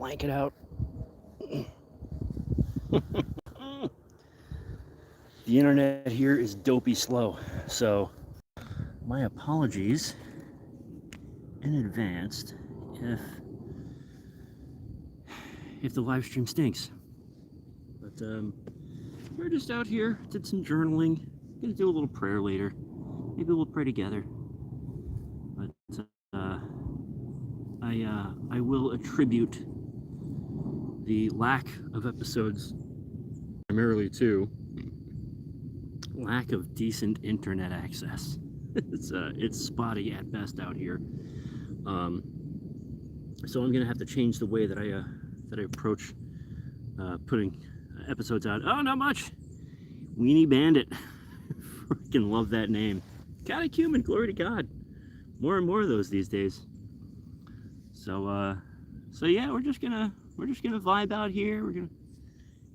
blanket out. The internet here is dopey slow, so my apologies in advance if the live stream stinks. But we're just out here, did some journaling, gonna do a little prayer later. Maybe we'll pray together. But I will attribute the lack of episodes primarily to lack of decent internet access. It's spotty at best out here. So I'm gonna have to change the way that I approach putting episodes out. Oh, not much. Weenie Bandit. Freaking love that name. Catechumen, glory to God. More and more of those these days. So yeah, we're just gonna vibe out here. We're gonna.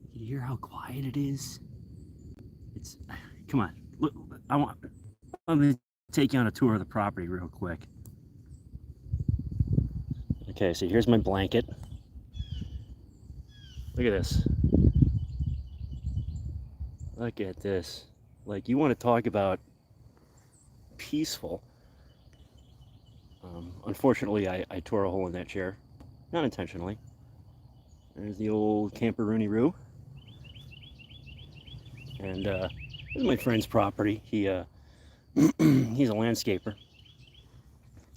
You can hear how quiet it is. It's. Come on. Look, I'm gonna take you on a tour of the property real quick. Okay, so here's my blanket. Look at this. Look at this. Like, you want to talk about peaceful. Unfortunately, I tore a hole in that chair. Not intentionally. There's the old camper-rooney-roo. And this is my friend's property. He he's a landscaper.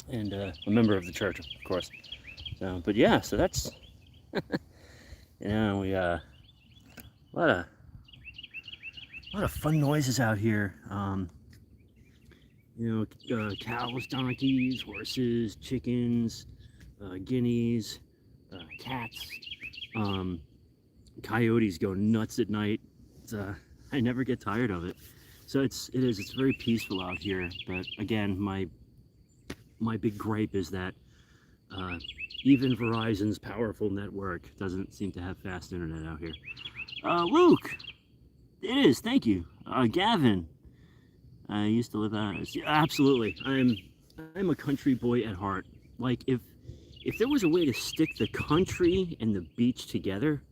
And a member of the church, of course. So, but yeah, so that's... you know, we a lot of fun noises out here. You know, cows, donkeys, horses, chickens, guineas, cats, coyotes go nuts at night. I never get tired of it. So it's very peaceful out here. But again, my big gripe is that even Verizon's powerful network doesn't seem to have fast internet out here. Luke, it is. Thank you. Gavin, I used to live out. Absolutely, I'm a country boy at heart. Like, if there was a way to stick the country and the beach together,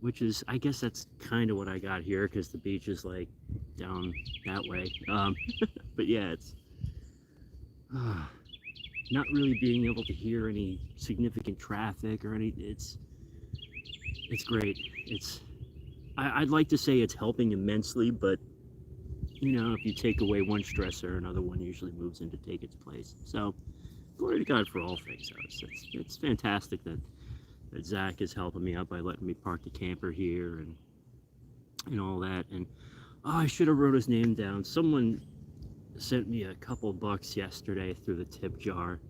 which is, I guess that's kind of what I got here, because the beach is like down that way. But yeah, it's not really being able to hear any significant traffic or any. It's great. I'd like to say it's helping immensely, but you know, if you take away one stressor, another one usually moves in to take its place. So, glory to God for all things. It's fantastic that Zach is helping me out by letting me park the camper here and all that. And oh, I should have wrote his name down. Someone sent me a couple bucks yesterday through the tip jar,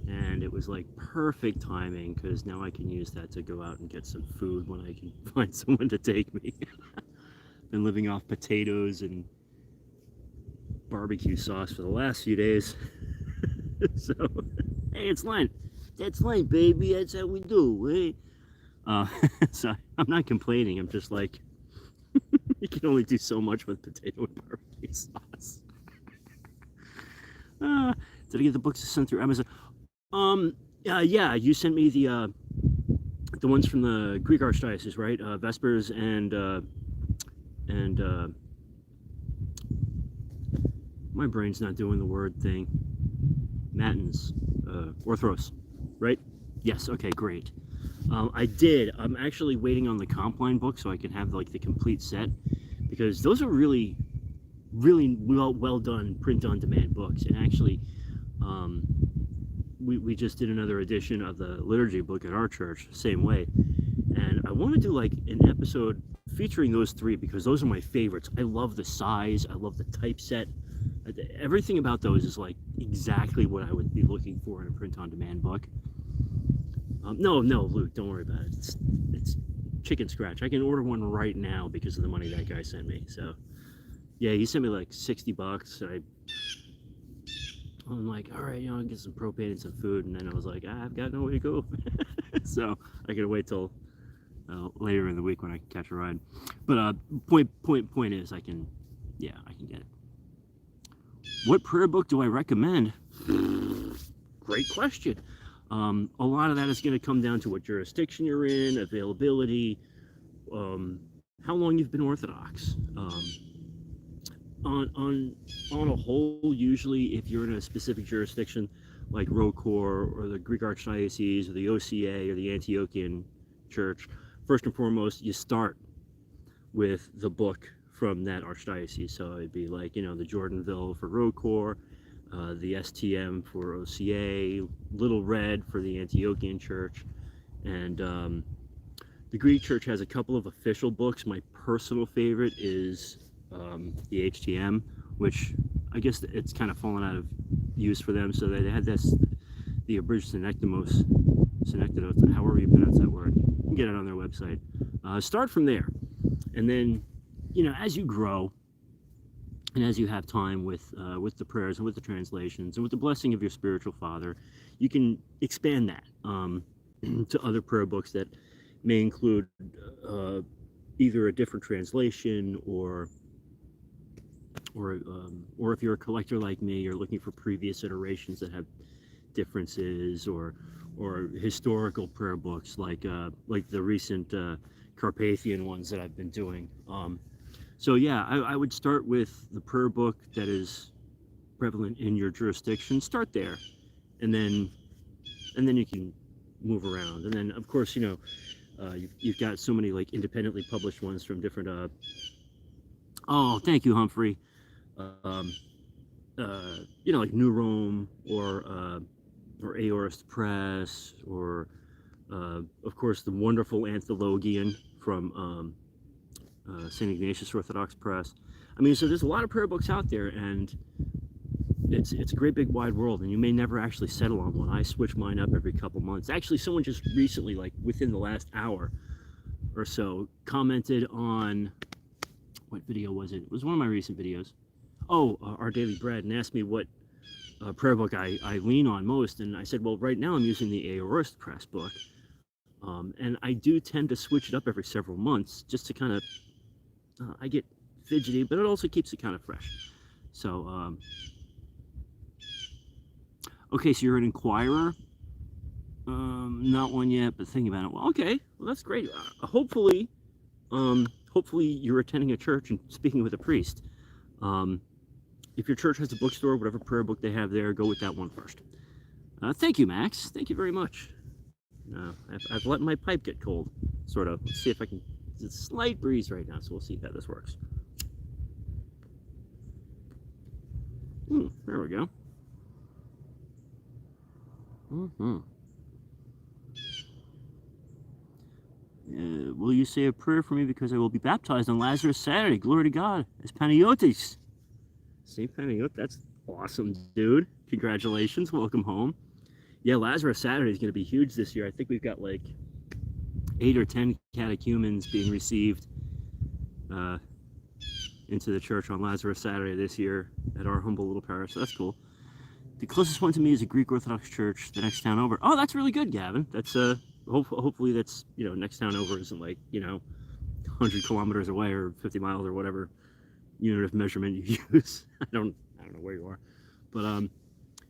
and it was like perfect timing, because now I can use that to go out and get some food when I can find someone to take me. Been living off potatoes and barbecue sauce for the last few days. So, hey, it's Lent. That's Lent, baby. That's how we do, eh? So I'm not complaining. I'm just like, you can only do so much with potato and barbecue sauce. Did I get the books sent through Amazon? Yeah, you sent me the ones from the Greek Archdiocese, right? Vespers and my brain's not doing the word thing. Matins, Orthros, right? Yes, okay, great. I did. I'm actually waiting on the Compline book so I can have like the complete set, because those are really well done print-on-demand books. And actually, we just did another edition of the liturgy book at our church, same way. And I want to do like an episode featuring those three, because those are my favorites. I love the size. I love the typeset. Everything about those is like exactly what I would be looking for in a print-on-demand book. No, Luke, don't worry about it. It's chicken scratch. I can order one right now because of the money that guy sent me. So, yeah, he sent me like $60. I'm like, all right, I'll get some propane and some food. And then I was like, I've got no way to go. So I gotta wait till later in the week when I can catch a ride. But point is, I can get it. What prayer book do I recommend? Great question. A lot of that is going to come down to what jurisdiction you're in, availability, how long you've been Orthodox. On a whole, usually if you're in a specific jurisdiction like ROCOR or the Greek Archdiocese or the OCA or the Antiochian Church, first and foremost, you start with the book from that archdiocese. So it'd be like, the Jordanville for ROCOR, the STM for OCA, Little Red for the Antiochian Church, and the Greek Church has a couple of official books. My personal favorite is the HTM, which I guess it's kind of fallen out of use for them. So they had the abridged synecdoche, however you pronounce that word. You can get it on their website. Start from there, and then, as you grow, and as you have time with the prayers and with the translations and with the blessing of your spiritual father, you can expand that to other prayer books that may include either a different translation or if you're a collector like me, you're looking for previous iterations that have differences, or historical prayer books like the recent Carpathian ones that I've been doing. So yeah, I would start with the prayer book that is prevalent in your jurisdiction. Start there, and then you can move around. And then of course, you've got so many like independently published ones from different. Oh, thank you, Humphrey. Like New Rome or Aorist Press, or of course the wonderful Anthologian from St. Ignatius Orthodox Press. I mean, so there's a lot of prayer books out there, and it's a great big wide world, and you may never actually settle on one. I switch mine up every couple months. Actually, someone just recently, like within the last hour or so, commented on, what video was it? It was one of my recent videos. Oh, Our Daily Bread, and asked me what prayer book I lean on most, and I said, well, right now I'm using the Aorist Press book, and I do tend to switch it up every several months just to kind of, I get fidgety, but it also keeps it kind of fresh. So, okay, so you're an inquirer. Not one yet, but thinking about it. Well, okay, well that's great. Hopefully you're attending a church and speaking with a priest. If your church has a bookstore, whatever prayer book they have there, go with that one first. Thank you, Max. Thank you very much. I've let my pipe get cold, sort of. Let's see if I can. It's a slight breeze right now, so we'll see how this works. There we go. Will you say a prayer for me, because I will be baptized on Lazarus Saturday? Glory to God. As Panagiotis. St. Panagiotis, that's awesome, dude. Congratulations. Welcome home. Yeah, Lazarus Saturday is going to be huge this year. I think we've got like 8 or 10 catechumens being received into the church on Lazarus Saturday this year at our humble little parish. So that's cool. The closest one to me is a Greek Orthodox church the next town over. Oh, that's really good, Gavin. That's hopefully that's, next town over isn't like, 100 kilometers away or 50 miles or whatever unit of measurement you use. I don't know where you are, but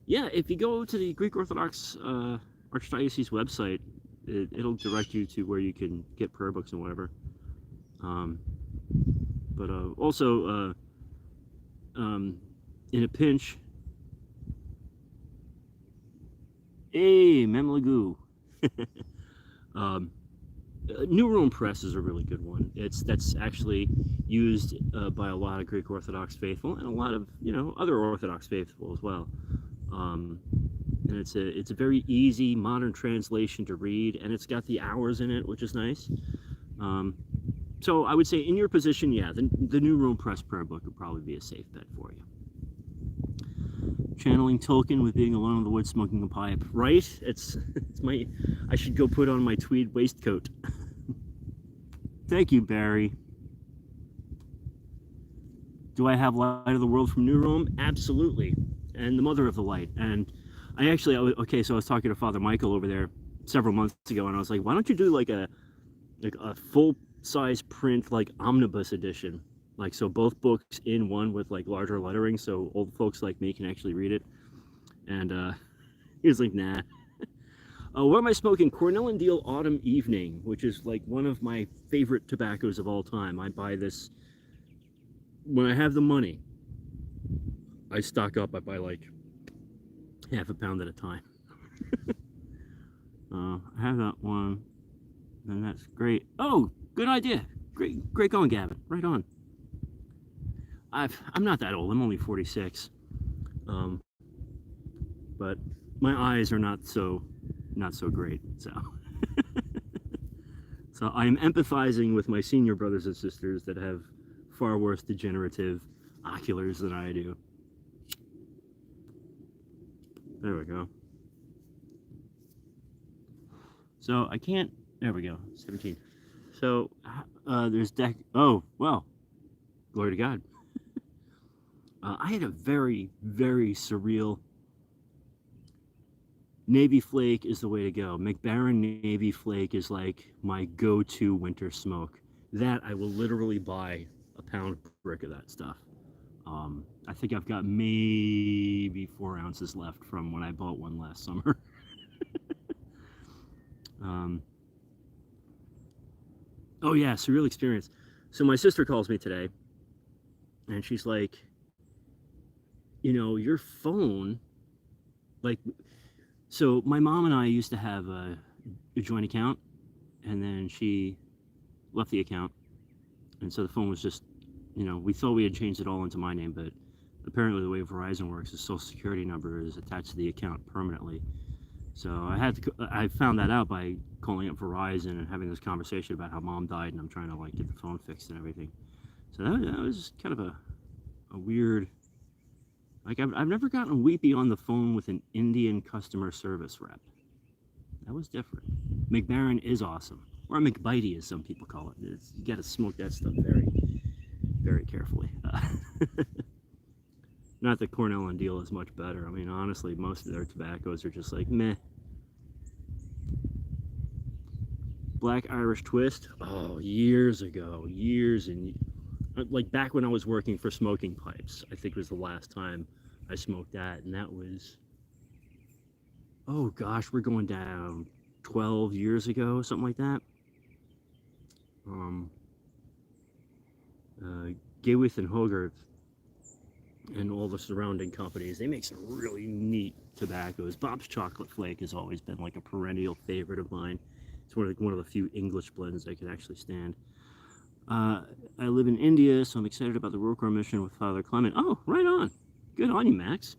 yeah, if you go to the Greek Orthodox Archdiocese website, it'll direct you to where you can get prayer books and whatever. But also in a pinch, hey, Memlagoo. New Rome Press is a really good one. That's actually used by a lot of Greek Orthodox faithful and a lot of other Orthodox faithful as well. And it's a very easy modern translation to read, and it's got the hours in it, which is nice. So I would say in your position, yeah, the New Rome Press prayer book would probably be a safe bet for you. Channeling Tolkien with being alone in the woods smoking a pipe, right? It's I should go put on my tweed waistcoat. Thank you, Barry. Do I have Light of the World from New Rome? Absolutely. And the Mother of the Light. And I was talking to Father Michael over there several months ago, and I was like, why don't you do like a full size print, like omnibus edition? Like, so both books in one with like larger lettering, so old folks like me can actually read it. And he was like, nah. What am I smoking? Cornell and Deal Autumn Evening, which is like one of my favorite tobaccos of all time. I buy this when I have the money. I stock up. I buy like half a pound at a time. I have that one, and that's great. Oh, good idea. Great going, Gavin. Right on. I'm not that old. I'm only 46. But my eyes are not so great. So so I am empathizing with my senior brothers and sisters that have far worse degenerative oculars than I do. There we go. So I can't. There we go. 17. So there's oh well, glory to God. I had a very surreal. Navy Flake is the way to go. McBaron Navy Flake is like my go-to winter smoke. That I will literally buy a pound brick of that stuff. I think I've got maybe 4 ounces left from when I bought one last summer. Oh yeah, surreal experience. So my sister calls me today, and she's like, you know, your phone, like, so my mom and I used to have a joint account, and then she left the account, and so the phone was just, you know, we thought we had changed it all into my name, but apparently the way Verizon works, the social security number is attached to the account permanently. So I found that out by calling up Verizon and having this conversation about how mom died, and I'm trying to like get the phone fixed and everything. So that was kind of a weird, like I've never gotten weepy on the phone with an Indian customer service rep. That was different. McBaron is awesome, or McBitey as some people call it. You got to smoke that stuff very carefully. Not that Cornell and Deal is much better. I mean, honestly, most of their tobaccos are just like meh. Black Irish Twist. Oh, years ago, like back when I was working for Smoking Pipes, I think was the last time I smoked that, and that was, oh gosh, we're going down 12 years ago, something like that. Gayworth and Hogarth and all the surrounding companies, they make some really neat tobaccos. Bob's Chocolate Flake has always been like a perennial favorite of mine. It's one of the few English blends I can actually stand. I live in India, so I'm excited about the Rokor mission with Father Clement. Oh, right on. Good on you, Max.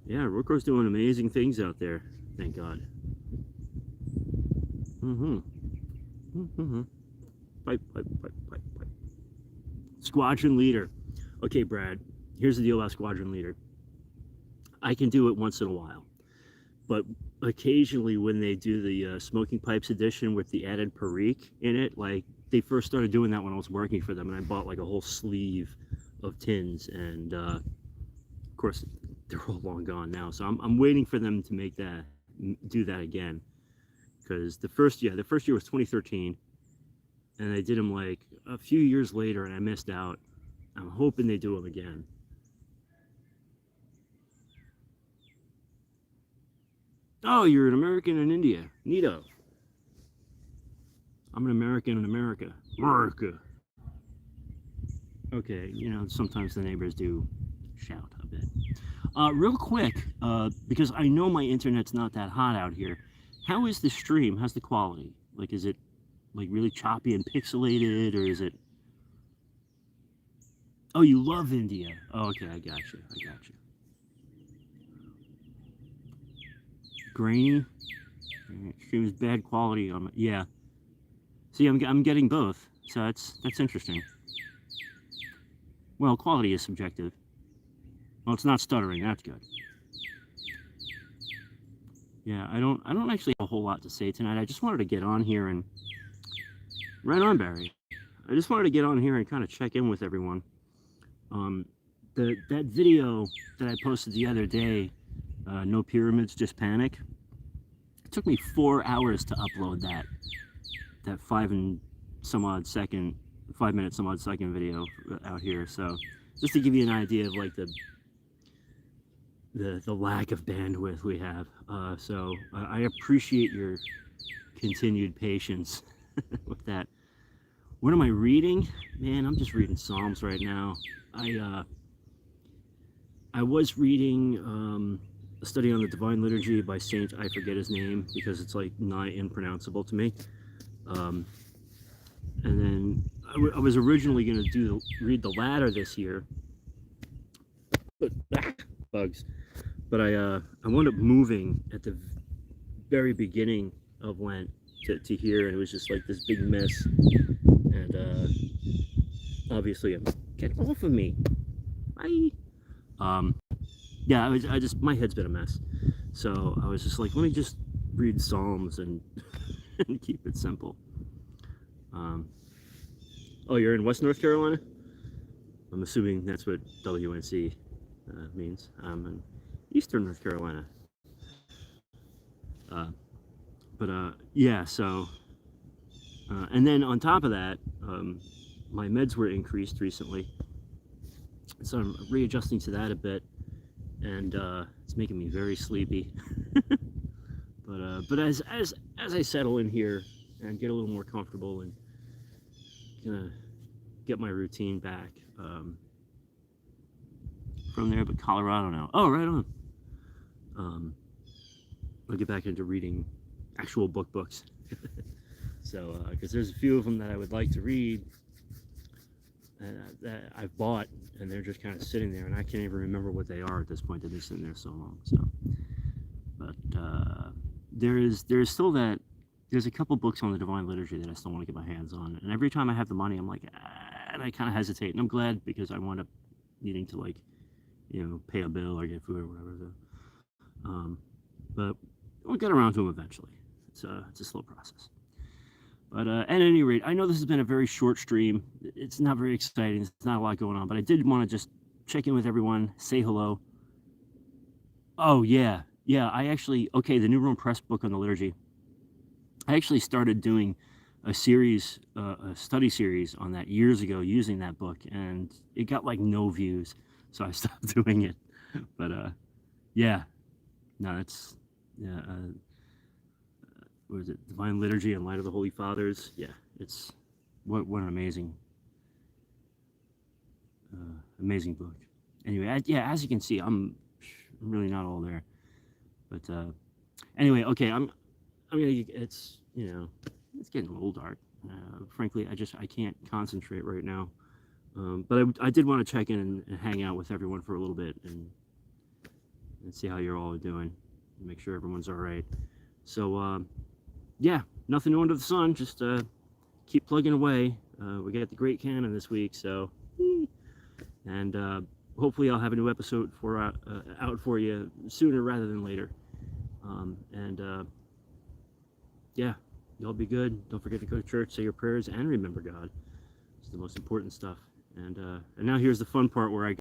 Yeah, Rokor's doing amazing things out there. Thank God. Pipe. Squadron leader. Okay, Brad. Here's the deal about Squadron Leader. I can do it once in a while, but occasionally when they do the Smoking Pipes edition with the added Perique in it, like they first started doing that when I was working for them, and I bought like a whole sleeve of tins, and of course they're all long gone now. So I'm waiting for them to do that again, because the first year was 2013, and they did them like a few years later, and I missed out. I'm hoping they do them again. Oh, you're an American in India. Neato. I'm an American in America. America. Okay, you know, sometimes the neighbors do shout a bit. Real quick, because I know my internet's not that hot out here, how is the stream? How's the quality? Like, is it like really choppy and pixelated, or is it... Oh, you love India. Oh, okay, I got you. Grainy. Stream is bad quality on yeah. See, I'm getting both, so that's interesting. Well, quality is subjective. Well, it's not stuttering. That's good. Yeah, I don't actually have a whole lot to say tonight. I just wanted to get on here and... Right on, Barry. I just wanted to get on here and kind of check in with everyone. That video that I posted the other day, No Pyramids, Just Panic. It took me 4 hours to upload that 5 minute some odd second video out here. So just to give you an idea of like the lack of bandwidth we have. So I appreciate your continued patience with that. What am I reading? Man, I'm just reading Psalms right now. I was reading a study on the Divine Liturgy by Saint, I forget his name because it's like nigh impronounceable to me. And then I was originally going to read the latter this year, but bugs. But I wound up moving at the very beginning of Lent to here, and it was just like this big mess. And obviously, get off of me, bye. Yeah, my head's been a mess. So I was just like, let me just read Psalms and, and keep it simple. Oh, you're in West North Carolina? I'm assuming that's what WNC means. I'm in Eastern North Carolina. Yeah, so, and then on top of that, my meds were increased recently. So I'm readjusting to that a bit, and it's making me very sleepy. But as I settle in here and get a little more comfortable and gonna get my routine back from there, but Colorado now. Oh, right on. I'll get back into reading actual books. So, because there's a few of them that I would like to read that I've bought, and they're just kind of sitting there, and I can't even remember what they are at this point. They've been sitting there so long. So, but there's still that. There's a couple books on the Divine Liturgy that I still want to get my hands on, and every time I have the money, I'm like, and I kind of hesitate, and I'm glad because I wind up needing to, like, pay a bill or get food or whatever. So, but we'll get around to them eventually. It's a slow process. But at any rate, I know this has been a very short stream. It's not very exciting. There's not a lot going on, but I did want to just check in with everyone, say hello. Oh, yeah. I actually, the New Rome Press book on the liturgy. I actually started doing a series, a study series on that years ago using that book, and it got like no views, so I stopped doing it. But yeah, no, it's what is it? Divine Liturgy in Light of the Holy Fathers. Yeah, it's what an amazing book. Anyway, as you can see, I'm really not all there. But anyway, okay, I'm gonna. It's it's getting a little dark. Frankly, I can't concentrate right now. But I did want to check in and hang out with everyone for a little bit and see how you're all doing, and make sure everyone's all right. So yeah, nothing new under the sun. Just keep plugging away. We got the Great Canon this week, so and hopefully I'll have a new episode out for you sooner rather than later. And yeah, y'all be good. Don't forget to go to church, say your prayers, and remember God. It's the most important stuff. And now here's the fun part where I